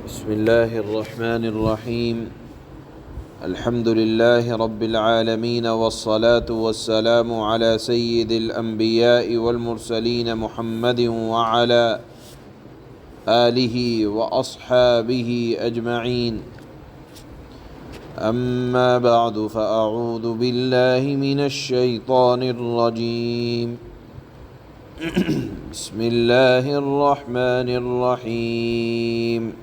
بسم الله الرحمن الرحيم. الحمد لله رب العالمين، والصلاة والسلام على سيد الأنبياء والمرسلين محمد وعلى آله وأصحابه أجمعين. أما بعد، فأعوذ بالله من الشيطان الرجيم. بسم الله الرحمن الرحيم.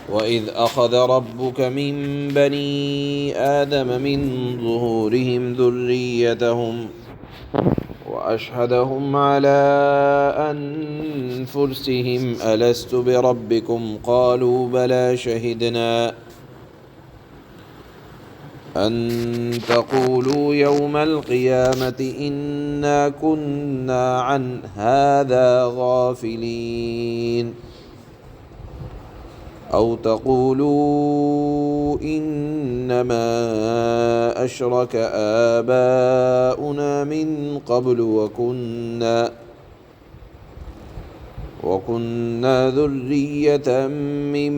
وَإِذْ أَخَذَ رَبُّكَ مِنْ بَنِي آدَمَ مِنْ ظُهُورِهِمْ ذُرِّيَّتَهُمْ وَأَشْهَدَهُمْ عَلَى أَنفُسِهِمْ أَلَسْتُ بِرَبِّكُمْ قَالُوا بَلَى شَهِدْنَا أَن تَقُولُوا يَوْمَ الْقِيَامَةِ إِنَّا كُنَّا عَنْ هَذَا غَافِلِينَ أَوْ تَقُولُوا إِنَّمَا أَشْرَكَ آبَاؤُنَا مِنْ قَبْلُ وَكُنَّا ذُرِّيَّةً مِّن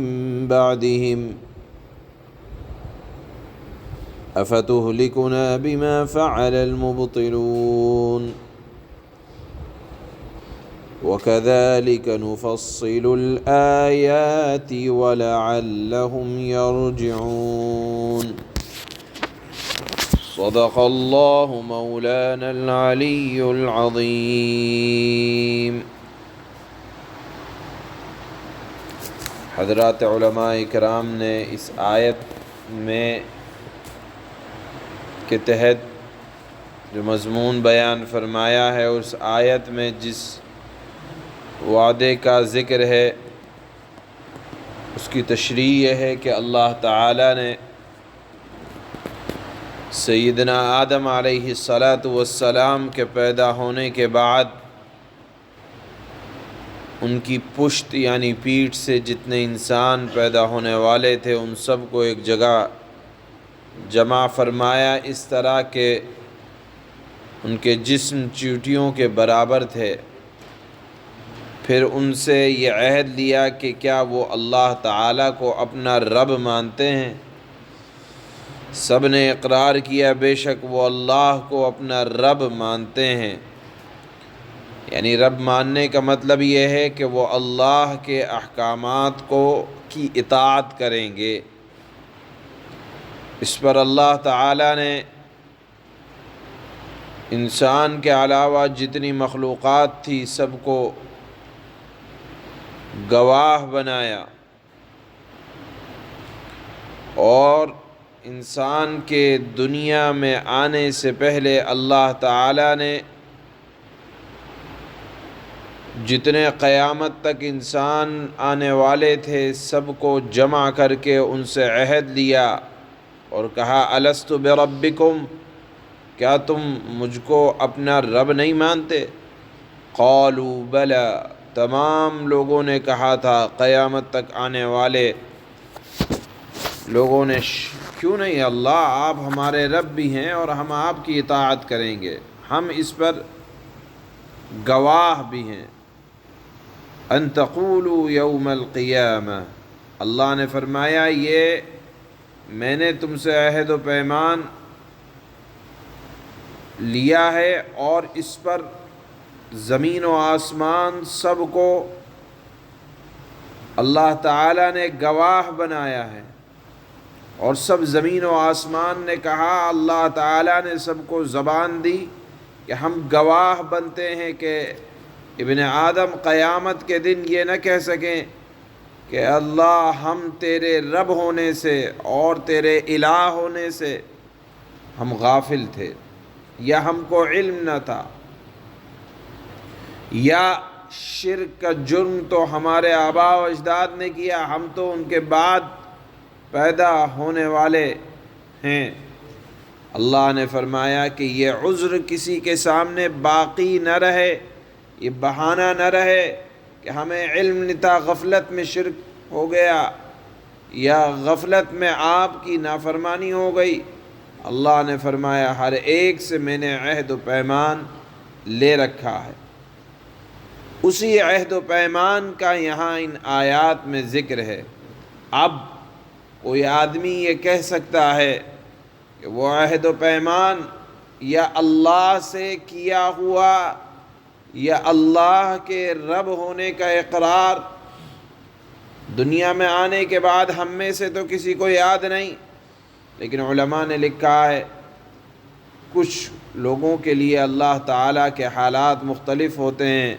بَعْدِهِمْ أَفَتُهْلِكُنَا بِمَا فَعَلَ الْمُبْطِلُونَ وَكَذَلِكَ نُفَصِّلُ الْآيَاتِ وَلَعَلَّهُمْ يَرْجِعُونَ. صدق الله مولانا العلي العظيم. حضرات علماء کرام نے اس آیت میں کے تحت جو مضمون بیان فرمایا ہے، اس آیت میں جس وعدے کا ذکر ہے اس کی تشریح یہ ہے کہ اللہ تعالی نے سیدنا آدم علیہ السلام کے پیدا ہونے کے بعد ان کی پشت یعنی پیٹھ سے جتنے انسان پیدا ہونے والے تھے ان سب کو ایک جگہ جمع فرمایا، اس طرح کہ ان کے جسم چیونٹیوں کے برابر تھے. پھر ان سے یہ عہد لیا کہ کیا وہ اللہ تعالیٰ کو اپنا رب مانتے ہیں؟ سب نے اقرار کیا بے شک وہ اللہ کو اپنا رب مانتے ہیں. یعنی رب ماننے کا مطلب یہ ہے کہ وہ اللہ کے احکامات کی اطاعت کریں گے. اس پر اللہ تعالیٰ نے انسان کے علاوہ جتنی مخلوقات تھی سب کو گواہ بنایا، اور انسان کے دنیا میں آنے سے پہلے اللہ تعالیٰ نے جتنے قیامت تک انسان آنے والے تھے سب کو جمع کر کے ان سے عہد لیا اور کہا الست بربکم، کیا تم مجھ کو اپنا رب نہیں مانتے؟ قالوا بلا، تمام لوگوں نے کہا تھا، قیامت تک آنے والے لوگوں نے کیوں نہیں اللہ، آپ ہمارے رب بھی ہیں اور ہم آپ کی اطاعت کریں گے، ہم اس پر گواہ بھی ہیں. ان تقولوا یوم القیامہ، اللہ نے فرمایا یہ میں نے تم سے عہد و پیمان لیا ہے اور اس پر زمین و آسمان سب کو اللہ تعالیٰ نے گواہ بنایا ہے، اور سب زمین و آسمان نے کہا، اللہ تعالیٰ نے سب کو زبان دی کہ ہم گواہ بنتے ہیں کہ ابن آدم قیامت کے دن یہ نہ کہہ سکیں کہ اللہ ہم تیرے رب ہونے سے اور تیرے الہ ہونے سے ہم غافل تھے، یا ہم کو علم نہ تھا، یا شرک کا جرم تو ہمارے آباء و اجداد نے کیا، ہم تو ان کے بعد پیدا ہونے والے ہیں. اللہ نے فرمایا کہ یہ عذر کسی کے سامنے باقی نہ رہے، یہ بہانہ نہ رہے کہ ہمیں علم نہیں تھا، غفلت میں شرک ہو گیا یا غفلت میں آپ کی نافرمانی ہو گئی. اللہ نے فرمایا ہر ایک سے میں نے عہد و پیمان لے رکھا ہے. اسی عہد و پیمان کا یہاں ان آیات میں ذکر ہے۔ اب کوئی آدمی یہ کہہ سکتا ہے کہ وہ عہد و پیمان یا اللہ سے کیا ہوا یا اللہ کے رب ہونے کا اقرار دنیا میں آنے کے بعد ہم میں سے تو کسی کو یاد نہیں، لیکن علماء نے لکھا ہے کچھ لوگوں کے لیے اللہ تعالیٰ کے حالات مختلف ہوتے ہیں،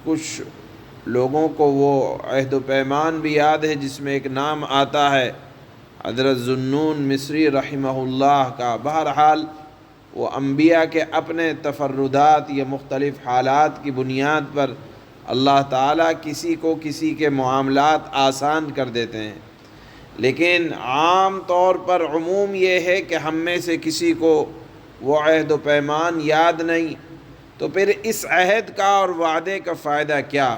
کچھ لوگوں کو وہ عہد و پیمان بھی یاد ہے جس میں ایک نام آتا ہے حضرت ذوالنون مصری رحمہ اللہ کا۔ بہرحال وہ انبیاء کے اپنے تفردات یا مختلف حالات کی بنیاد پر اللہ تعالیٰ کسی کو کسی کے معاملات آسان کر دیتے ہیں، لیکن عام طور پر عموم یہ ہے کہ ہم میں سے کسی کو وہ عہد و پیمان یاد نہیں، تو پھر اس عہد کا اور وعدے کا فائدہ کیا؟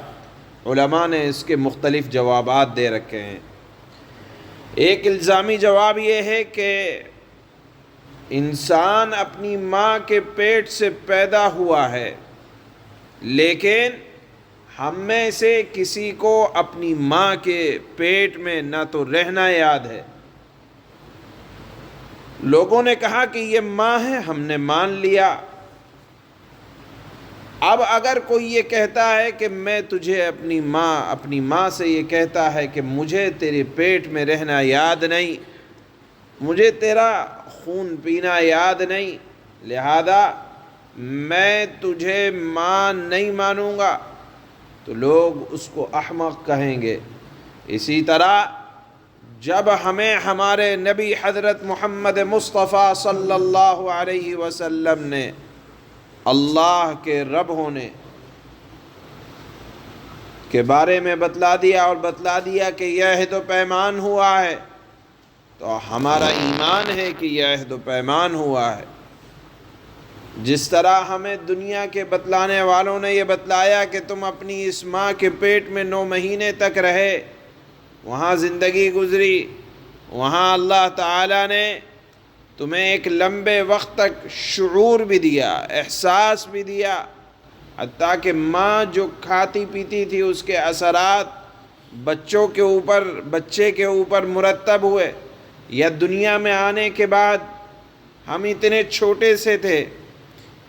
علماء نے اس کے مختلف جوابات دے رکھے ہیں۔ ایک الزامی جواب یہ ہے کہ انسان اپنی ماں کے پیٹ سے پیدا ہوا ہے، لیکن ہم میں سے کسی کو اپنی ماں کے پیٹ میں نہ تو رہنا یاد ہے۔ لوگوں نے کہا کہ یہ ماں ہے، ہم نے مان لیا۔ اب اگر کوئی یہ کہتا ہے کہ میں تجھے اپنی ماں سے یہ کہتا ہے کہ مجھے تیرے پیٹ میں رہنا یاد نہیں، مجھے تیرا خون پینا یاد نہیں، لہذا میں تجھے ماں نہیں مانوں گا، تو لوگ اس کو احمق کہیں گے۔ اسی طرح جب ہمیں ہمارے نبی حضرت محمد مصطفیٰ صلی اللہ علیہ وسلم نے اللہ کے رب ہونے کے بارے میں بتلا دیا کہ یہ عہد و پیمان ہوا ہے، تو ہمارا ایمان ہے کہ یہ عہد و پیمان ہوا ہے۔ جس طرح ہمیں دنیا کے بتلانے والوں نے یہ بتلایا کہ تم اپنی اس ماں کے پیٹ میں 9 مہینے تک رہے، وہاں زندگی گزری، وہاں اللہ تعالیٰ نے تمہیں ایک لمبے وقت تک شعور بھی دیا، احساس بھی دیا، حتیٰ کہ ماں جو کھاتی پیتی تھی اس کے اثرات بچے کے اوپر مرتب ہوئے، یا دنیا میں آنے کے بعد ہم اتنے چھوٹے سے تھے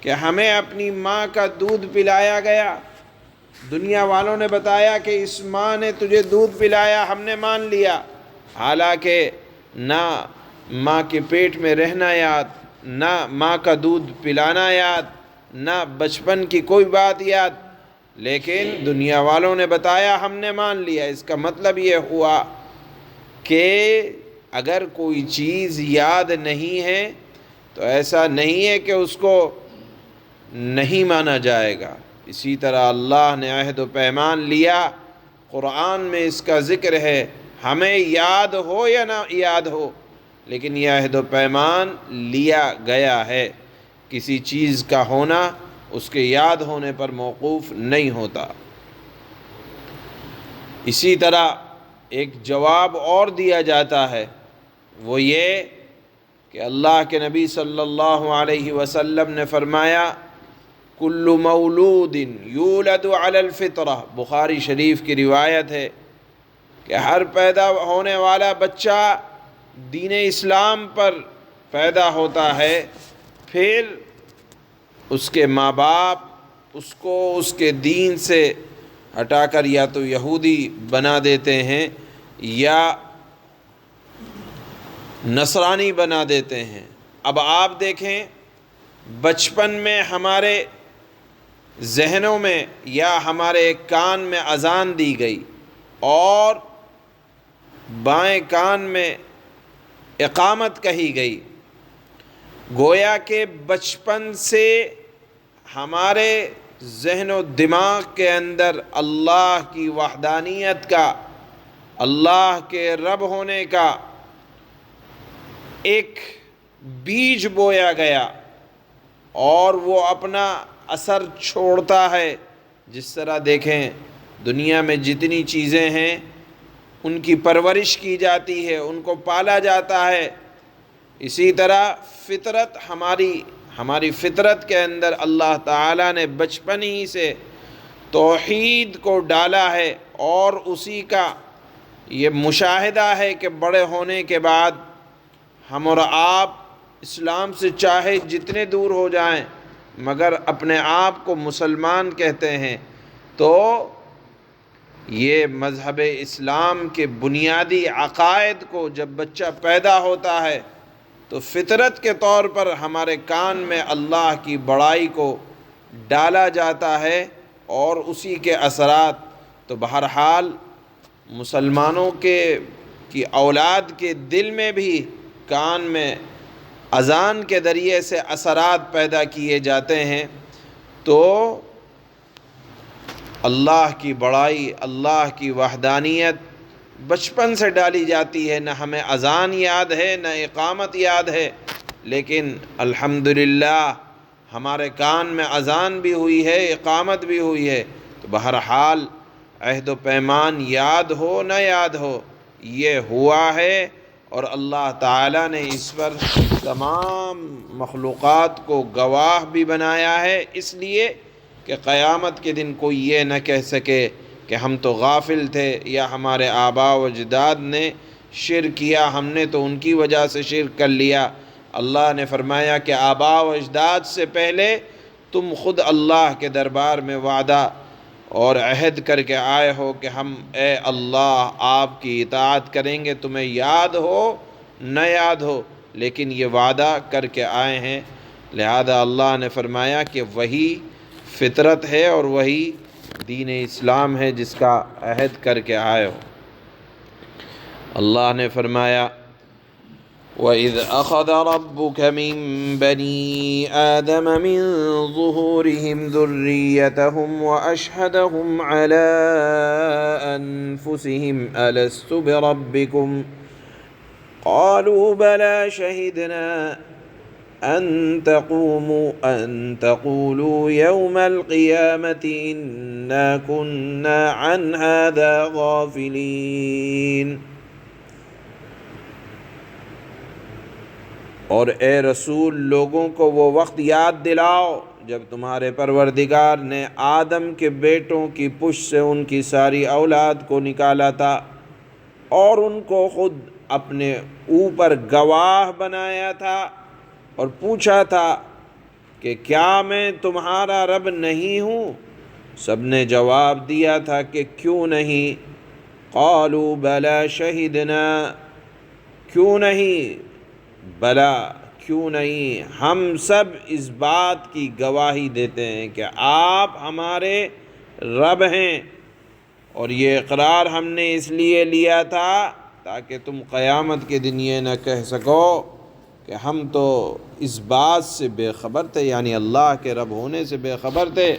کہ ہمیں اپنی ماں کا دودھ پلایا گیا، دنیا والوں نے بتایا کہ اس ماں نے تجھے دودھ پلایا، ہم نے مان لیا، حالانکہ نہ ماں کے پیٹ میں رہنا یاد، نہ ماں کا دودھ پلانا یاد، نہ بچپن کی کوئی بات یاد، لیکن دنیا والوں نے بتایا، ہم نے مان لیا۔ اس کا مطلب یہ ہوا کہ اگر کوئی چیز یاد نہیں ہے تو ایسا نہیں ہے کہ اس کو نہیں مانا جائے گا۔ اسی طرح اللہ نے عہد و پیمان لیا، قرآن میں اس کا ذکر ہے، ہمیں یاد ہو یا نہ یاد ہو، لیکن یہ عہد و پیمان لیا گیا ہے۔ کسی چیز کا ہونا اس کے یاد ہونے پر موقوف نہیں ہوتا۔ اسی طرح ایک جواب اور دیا جاتا ہے، وہ یہ کہ اللہ کے نبی صلی اللہ علیہ وسلم نے فرمایا کل مولود یولد علی الفطرہ، بخاری شریف کی روایت ہے کہ ہر پیدا ہونے والا بچہ دین اسلام پر پیدا ہوتا ہے، پھر اس کے ماں باپ اس کو اس کے دین سے ہٹا کر یا تو یہودی بنا دیتے ہیں یا نصرانی بنا دیتے ہیں۔ اب آپ دیکھیں، بچپن میں ہمارے ذہنوں میں یا ہمارے کان میں اذان دی گئی اور بائیں کان میں اقامت کہی گئی، گویا کہ بچپن سے ہمارے ذہن و دماغ کے اندر اللہ کی وحدانیت کا، اللہ کے رب ہونے کا ایک بیج بویا گیا اور وہ اپنا اثر چھوڑتا ہے۔ جس طرح دیکھیں دنیا میں جتنی چیزیں ہیں ان کی پرورش کی جاتی ہے، ان کو پالا جاتا ہے، اسی طرح فطرت ہماری فطرت کے اندر اللہ تعالیٰ نے بچپن ہی سے توحید کو ڈالا ہے، اور اسی کا یہ مشاہدہ ہے کہ بڑے ہونے کے بعد ہم اور آپ اسلام سے چاہے جتنے دور ہو جائیں مگر اپنے آپ کو مسلمان کہتے ہیں، تو یہ مذہب اسلام کے بنیادی عقائد کو جب بچہ پیدا ہوتا ہے تو فطرت کے طور پر ہمارے کان میں اللہ کی بڑائی کو ڈالا جاتا ہے، اور اسی کے اثرات تو بہرحال مسلمانوں کی اولاد کے دل میں بھی کان میں اذان کے ذریعے سے اثرات پیدا کیے جاتے ہیں۔ تو اللہ کی بڑائی، اللہ کی وحدانیت بچپن سے ڈالی جاتی ہے، نہ ہمیں اذان یاد ہے نہ اقامت یاد ہے، لیکن الحمدللہ ہمارے کان میں اذان بھی ہوئی ہے، اقامت بھی ہوئی ہے۔ تو بہرحال عہد و پیمان یاد ہو نہ یاد ہو، یہ ہوا ہے، اور اللہ تعالیٰ نے اس پر تمام مخلوقات کو گواہ بھی بنایا ہے، اس لیے کہ قیامت کے دن کوئی یہ نہ کہہ سکے کہ ہم تو غافل تھے، یا ہمارے آباء و اجداد نے شرک کیا، ہم نے تو ان کی وجہ سے شرک کر لیا۔ اللہ نے فرمایا کہ آباء و اجداد سے پہلے تم خود اللہ کے دربار میں وعدہ اور عہد کر کے آئے ہو کہ ہم اے اللہ آپ کی اطاعت کریں گے، تمہیں یاد ہو نہ یاد ہو، لیکن یہ وعدہ کر کے آئے ہیں۔ لہذا اللہ نے فرمایا کہ وہی فطرت ہے اور وہی دین اسلام ہے جس کا عہد کر کے آئے ہو۔ اللہ نے فرمایا وَإِذْ أَخَذَ رَبُّكَ مِن بَنِي آدَمَ مِن ظُهُورِهِمْ ذُرِّيَّتَهُمْ وَأَشْهَدَهُمْ عَلَىٰ أَنفُسِهِمْ أَلَسْتُ بِرَبِّكُمْ قَالُوا بَلَىٰ شَهِدْنَا أَن تَقُولُوا يَوْمَ الْقِيَامَةِ إِنَّا كُنَّا عَنْ هَٰذَا غَافِلِينَ۔ اور اے رسول لوگوں کو وہ وقت یاد دلاؤ جب تمہارے پروردگار نے آدم کے بیٹوں کی پشت سے ان کی ساری اولاد کو نکالا تھا، اور ان کو خود اپنے اوپر گواہ بنایا تھا، اور پوچھا تھا کہ کیا میں تمہارا رب نہیں ہوں؟ سب نے جواب دیا تھا کہ کیوں نہیں۔ قالوا بلا شہدنا، کیوں نہیں، بلا کیوں نہیں، ہم سب اس بات کی گواہی دیتے ہیں کہ آپ ہمارے رب ہیں، اور یہ اقرار ہم نے اس لیے لیا تھا تاکہ تم قیامت کے دن یہ نہ کہہ سکو کہ ہم تو اس بات سے بے خبر تھے، یعنی اللہ کے رب ہونے سے بے خبر تھے۔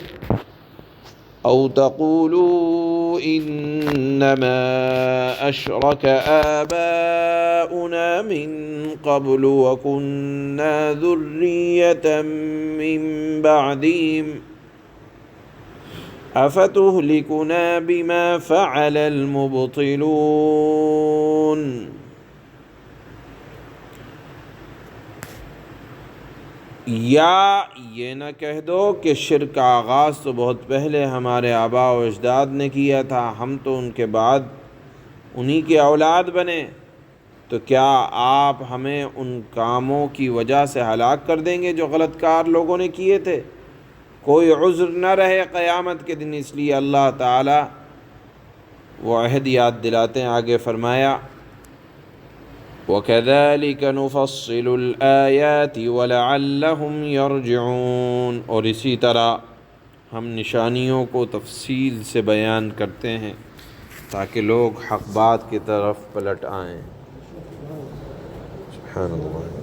او تقولوا انما اشرك آباؤنا من قبل وكنا ذرية من بعدهم افتهلكنا بما فعل المبطلون۔ یا یہ نہ کہہ دو کہ شرک کا آغاز تو بہت پہلے ہمارے آباء و اجداد نے کیا تھا، ہم تو ان کے بعد انہی کے اولاد بنے، تو کیا آپ ہمیں ان کاموں کی وجہ سے ہلاک کر دیں گے جو غلط کار لوگوں نے کیے تھے؟ کوئی عذر نہ رہے قیامت کے دن، اس لیے اللہ تعالی وہ عہد یاد دلاتے ہیں۔ آگے فرمایا وَكَذَلِكَ نُفَصِّلُ الْآيَاتِ وَلَعَلَّهُمْ يَرْجِعُونَ، اور اسی طرح ہم نشانیوں کو تفصیل سے بیان کرتے ہیں تاکہ لوگ حق بات کی طرف پلٹ آئیں۔ سبحان اللہ۔